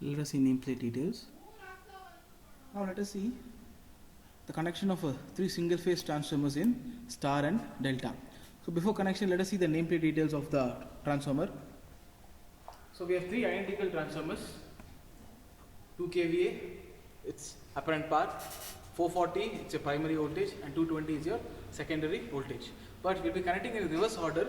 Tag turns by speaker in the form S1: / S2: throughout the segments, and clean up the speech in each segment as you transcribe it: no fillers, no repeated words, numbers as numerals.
S1: Let us see nameplate details. Now let us see the connection of three single phase transformers in star and delta. So before connection, let us see the nameplate details of the transformer. So we have three identical transformers, 2 kVA, its apparent power, 440 it's a primary voltage, and 220 is your secondary voltage. But we'll be connecting in reverse order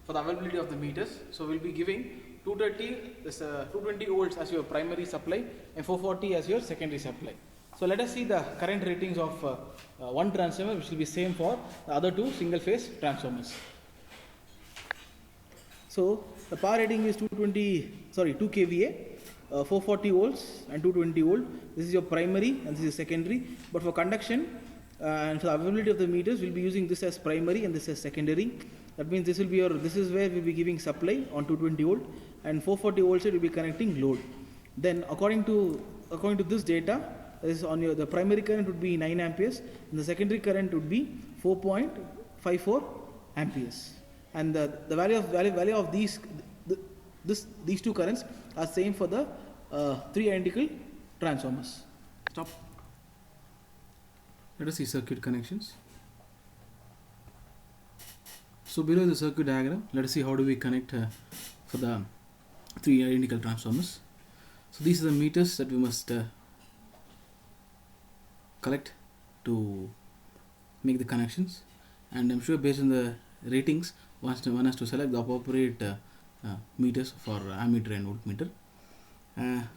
S1: for the availability of the meters. So we'll be giving 220 volts as your primary supply and 440 as your secondary supply. So let us see the current ratings of one transformer, which will be same for the other two single phase transformers. So the power rating is 2 kVA, 440 volts and 220 volt. This is your primary and this is secondary. But for conduction and for the availability of the meters, we'll be using this as primary and this as secondary. That means this is where we'll be giving supply on 220 volt, and 440 volts we'll be connecting load. Then according to this data, is on the primary current would be 9 amperes and the secondary current would be 4.54 amperes. And the value of these two currents are same for the three identical transformers. Stop. Let us see circuit connections. So below the circuit diagram, let us see how do we connect for the three identical transformers. So these are the meters that we must collect to make the connections, and I'm sure based on the ratings one has to select the appropriate meters for ammeter and voltmeter.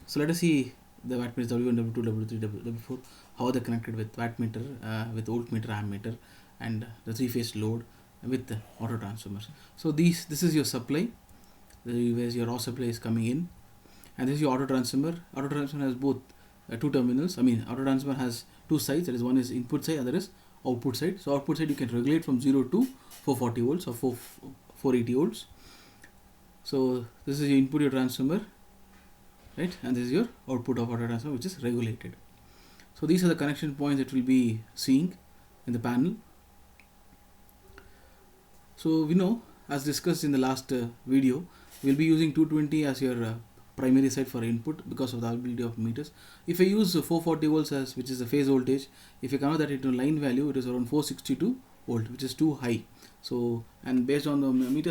S1: So let us see the wattmeters W1, W2, W3, W4, how they're connected with wattmeter, with voltmeter, ammeter, and the three-phase load with the auto transformers. So this is your supply, where your raw supply is coming in, and this is your auto transformer. Auto transformer has both two terminals. Auto transformer has two sides. That is, one is input side, other is output side. So output side you can regulate from 0 to 440 volts or 480 volts. So this is your input, your transformer, right, and this is your output of auto transformer, which is regulated. So these are the connection points that we'll be seeing in the panel. So we know, as discussed in the last video, we'll be using 220 as your primary side for input because of the availability of meters. If I use 440 volts as which is the phase voltage, if you convert that into line value, it is around 462 volt, which is too high. So, and based on the meter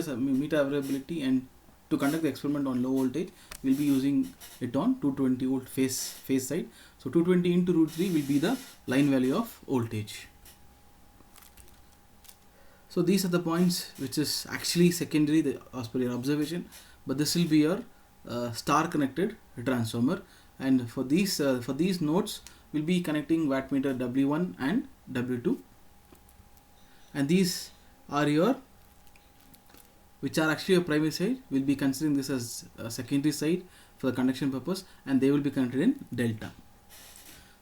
S1: availability and to conduct the experiment on low voltage, we'll be using it on 220 volt phase side. So 220 into root 3 will be the line value of voltage. So these are the points which is actually secondary as per your observation, but this will be your star connected transformer, and for these nodes we'll be connecting wattmeter W1 and W2, and these are your which are actually a primary side. We'll be considering this as a secondary side for the conduction purpose, and they will be connected in delta.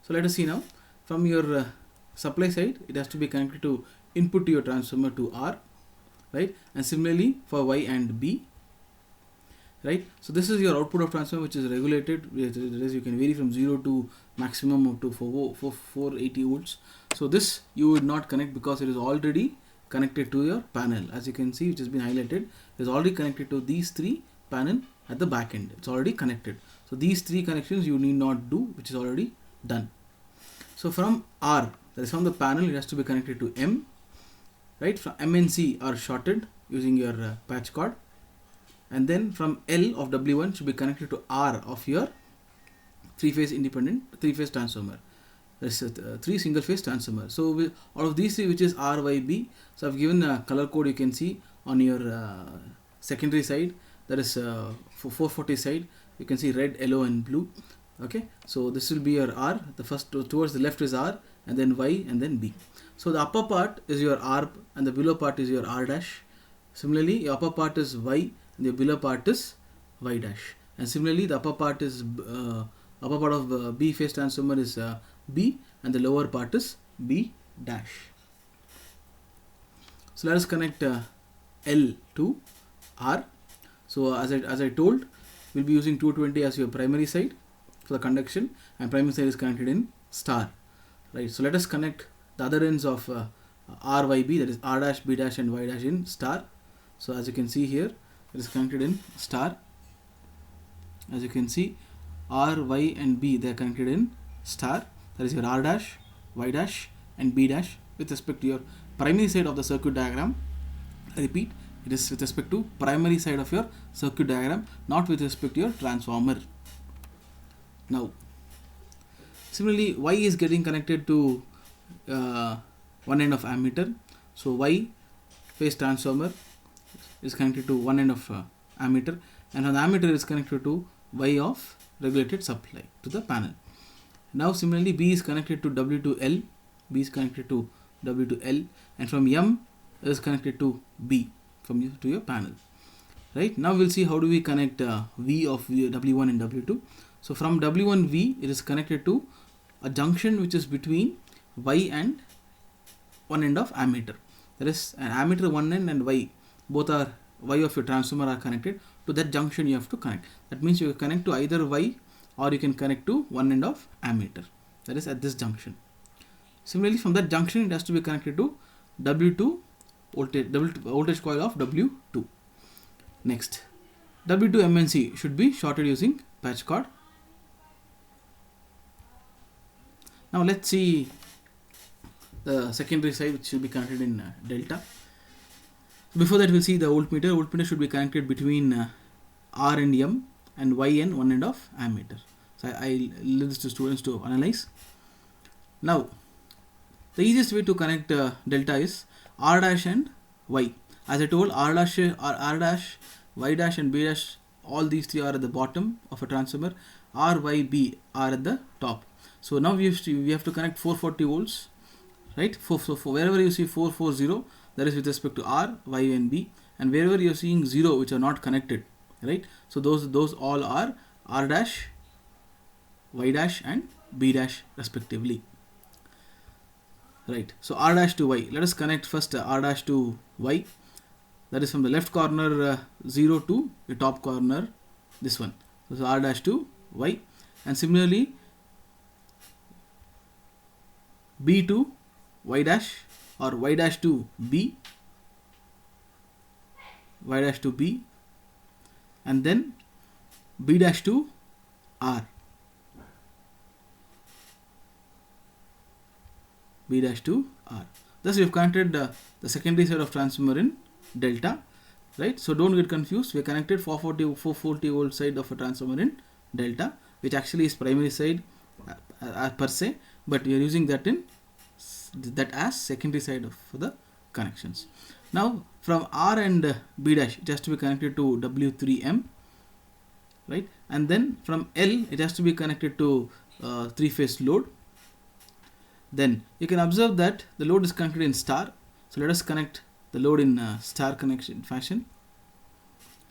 S1: So let us see now, from your supply side it has to be connected to input to your transformer to R, right, and similarly for Y and B, right. So this is your output of transformer, which is regulated. You can vary from 0 to maximum up to 480 volts. So this you would not connect because it is already connected to your panel, as you can see, which has been highlighted. It is already connected to these three panel at the back end. It's already connected. So these three connections you need not do, which is already done. So from R, that is from the panel, it has to be connected to M, right. From M and C are shorted using your patch cord, and then from L of W1 should be connected to R of your three-phase transformer. There's three single-phase transformer. So out of these three, which is R, Y, B, so I've given a color code. You can see on your secondary side, that is for 440 side, you can see red, yellow, and blue. Okay, so this will be your R. The first towards the left is R, and then Y, and then B. So the upper part is your R, and the below part is your R dash. Similarly, your upper part is Y, and the below part is Y dash. And similarly, the upper part of B phase transformer is B, and the lower part is B dash. So let us connect L to R. So as I told, we'll be using 220 as your primary side for the conduction, and primary side is connected in star, right. So let us connect the other ends of R, Y, B, that is R dash, B dash, and Y dash in star. So as you can see here, it is connected in star. As you can see, R, Y and B, they are connected in star. That is your R dash, Y dash and B dash with respect to your primary side of the circuit diagram. I repeat, it is with respect to primary side of your circuit diagram, not with respect to your transformer. Now, similarly, Y is getting connected to one end of ammeter. So Y phase transformer is connected to one end of ammeter, and on the ammeter is connected to Y of regulated supply to the panel. Now similarly, B is connected to W to L, B is connected to W to L, and from M is connected to B from you to your panel. Right, now we'll see how do we connect V of W1 and W2. So from W1 V, it is connected to a junction which is between Y and one end of ammeter. That is, an ammeter one end and Y, both are Y of your transformer are connected. To that junction you have to connect. That means you can connect to either Y or you can connect to one end of ammeter. That is at this junction. Similarly, from that junction it has to be connected to W2 voltage coil of W2. Next, W2 MNC should be shorted using patch cord. Now let's see the secondary side, which should be connected in delta. Before that, we'll see the voltmeter. Voltmeter should be connected between R and M and Y and one end of ammeter. So I leave this to students to analyze. Now, the easiest way to connect delta is R dash and Y. As I told, R dash, Y dash and B dash, all these three are at the bottom of a transformer. R, Y, B are at the top. So now we have to connect 440 volts, right? So wherever you see 440, that is with respect to R, Y and B, and wherever you are seeing 0 which are not connected, right? So those all are R dash, Y dash and B dash respectively. Right, so R dash to Y. Let us connect first R dash to Y. That is from the left corner 0 to the top corner, this one. So R dash to Y, and similarly B to Y dash, or Y dash to B, Y dash to B, and then B dash to R, B dash to R. Thus we have connected the secondary side of transformer in delta, right? So don't get confused. We have connected 440 volt side of a transformer in delta, which actually is primary side per se, but we are using that as secondary side for the connections. Now from R and B dash, it has to be connected to W3M, right? And then from L, it has to be connected to three-phase load. Then you can observe that the load is connected in star. So let us connect the load in star connection fashion.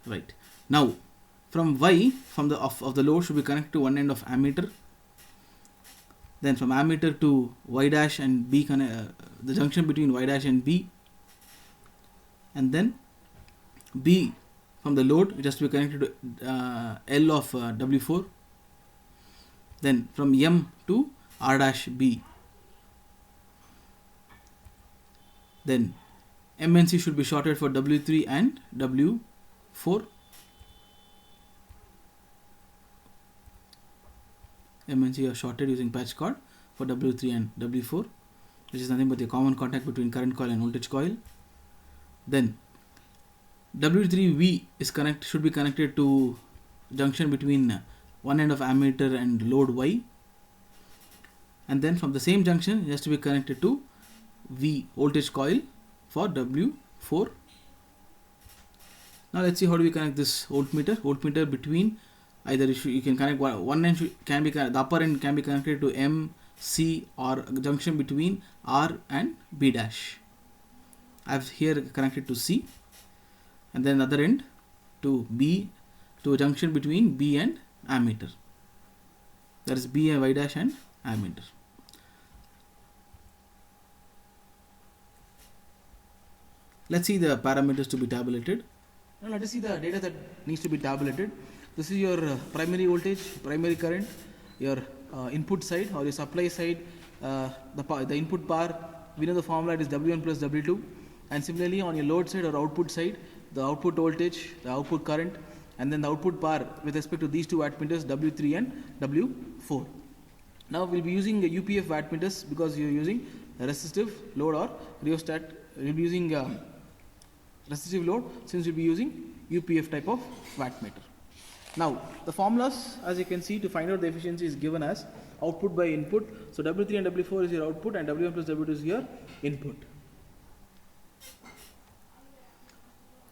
S1: Right. Now from Y, from the of the load should be connected to one end of ammeter. Then from ammeter to Y dash and B, the junction between Y dash and B. And then B from the load, it has to be connected to L of W4. Then from M to R dash B. Then MNC should be shorted for W3 and W4. MNC are shorted using patch cord for W3 and W4, which is nothing but the common contact between current coil and voltage coil. Then W3V is should be connected to junction between one end of ammeter and load Y, and then from the same junction it has to be connected to V voltage coil for W4. Now let's see how do we connect this voltmeter. Voltmeter between either you can connect one end can be the upper end can be connected to M, C, or junction between R and B dash. I have here connected to C, and then other end to B, to a junction between B and ammeter. That is B and Y dash and ammeter. Let's see the parameters to be tabulated. Now let us see the data that needs to be tabulated. This is your primary voltage, primary current, your input side or your supply side, the input power. We know the formula is W1 plus W2, and similarly on your load side or output side, the output voltage, the output current, and then the output bar with respect to these two wattmeters W3 and W4. Now we'll be using a UPF wattmeters because you're using a resistive load or rheostat. We'll be using resistive load since we'll be using UPF type of wattmeter. Now the formulas, as you can see, to find out the efficiency is given as output by input. So W3 and W4 is your output and W1 plus W2 is your input.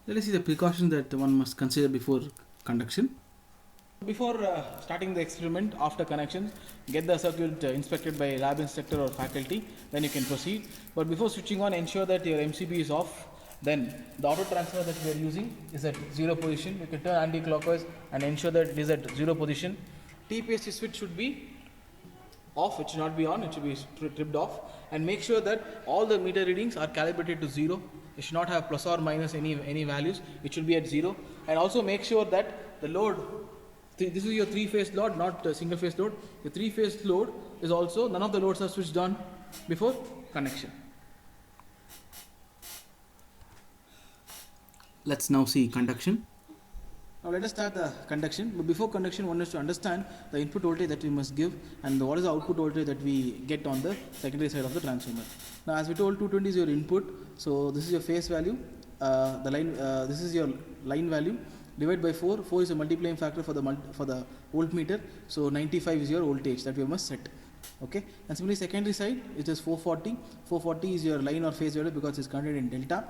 S1: Let us see the precautions that one must consider before conduction. Before starting the experiment, after connection, get the circuit inspected by lab instructor or faculty, then you can proceed. But before switching on, ensure that your MCB is off. Then the auto transfer that we are using is at 0 position. You can turn anti-clockwise and ensure that it is at 0 position. TPST switch should be off, it should not be on, it should be tripped off, and make sure that all the meter readings are calibrated to 0. It should not have plus or minus any values, it should be at 0. And also make sure that the load, this is your 3-phase load, not a single phase load. The 3-phase load is also, none of the loads are switched on before connection. Let's now see conduction. Now let us start the conduction. But before conduction, one has to understand the input voltage that we must give and what is the output voltage that we get on the secondary side of the transformer. Now as we told, 220 is your input. So this is your phase value. This is your line value. Divide by 4. 4 is a multiplying factor for the voltmeter. So 95 is your voltage that we must set. Okay. And similarly, secondary side, it is 440. 440 is your line or phase value because it's contained in delta.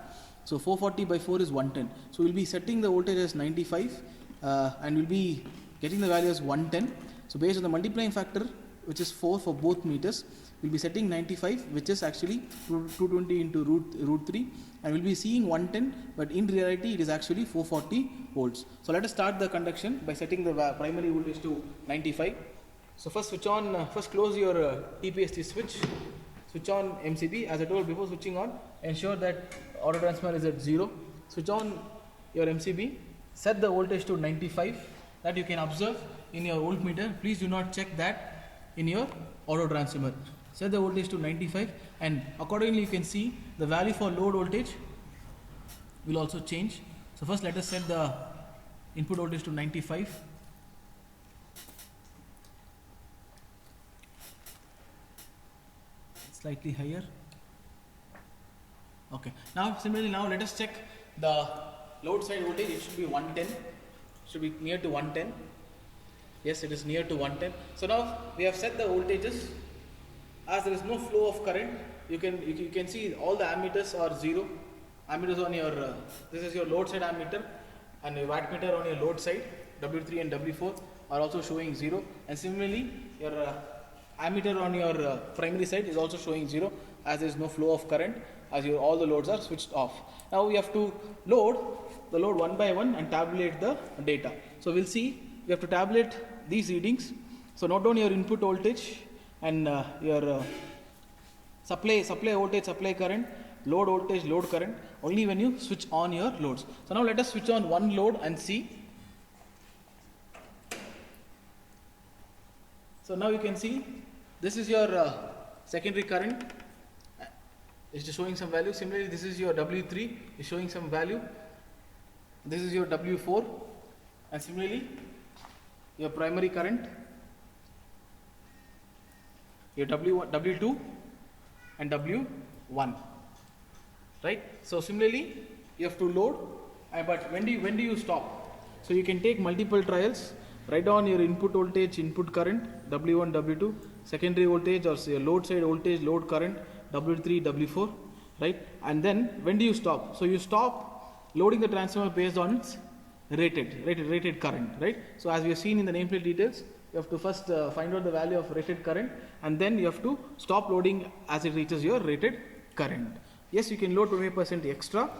S1: So 440 by 4 is 110. So we'll be setting the voltage as 95 and we'll be getting the value as 110. So based on the multiplying factor, which is 4 for both meters, we'll be setting 95, which is actually 220 into root 3, and we'll be seeing 110, but in reality it is actually 440 volts. So let us start the conduction by setting the primary voltage to 95. So first switch on, first close your TPST switch. Switch on MCB. As I told before switching on, ensure that auto transfer is at 0. Switch on your MCB, set the voltage to 95, that you can observe in your voltmeter. Please do not check that in your auto transformer. Set the voltage to 95 and accordingly you can see the value for load voltage will also change. So first let us set the input voltage to 95. Slightly higher. Okay. Now similarly, now let us check the load side voltage. It should be 110. Should be near to 110. Yes, it is near to 110. So now we have set the voltages. As there is no flow of current, you can see all the ammeters are 0. Ammeters on your this is your load side ammeter, and your wattmeter on your load side W3 and W4 are also showing 0. And similarly, your ammeter on your primary side is also showing 0, as there is no flow of current, as all the loads are switched off. Now we have to load the load one by one and tabulate the data. So we'll see, we have to tabulate these readings. So note down your input voltage and your supply voltage, supply current, load voltage, load current, only when you switch on your loads. So now let us switch on one load and see. So now you can see this is your secondary current, it is showing some value. Similarly, this is your W3 is showing some value. This is your W4, and similarly your primary current, your W2 and W1, right? So similarly you have to load, but when do you stop? So you can take multiple trials. Write down your input voltage, input current W1, W2, secondary voltage or say load side voltage, load current W3, W4, right? And then when do you stop? So you stop loading the transformer based on its rated current, right? So as we have seen in the nameplate details, you have to first find out the value of rated current, and then you have to stop loading as it reaches your rated current. Yes, you can load 20% extra,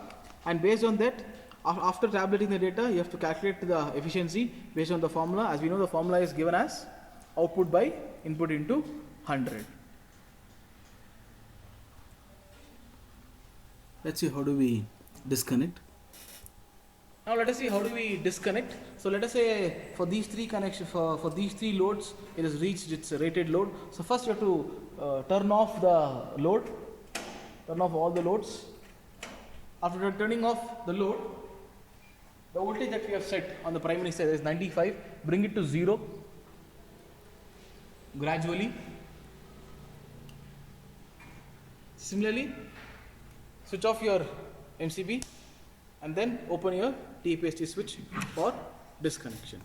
S1: and based on that, after tabulating the data, you have to calculate the efficiency based on the formula. As we know, the formula is given as output by input into 100. Let's see how do we disconnect. Now let us see how do we disconnect. So let us say for these three connections, for these three loads, it has reached its rated load. So first you have to turn off the load, turn off all the loads. After turning off the load, The voltage that we have set on the primary side is 95. Bring it to 0 gradually. Similarly, switch off your MCB and then open your TPST switch for disconnection.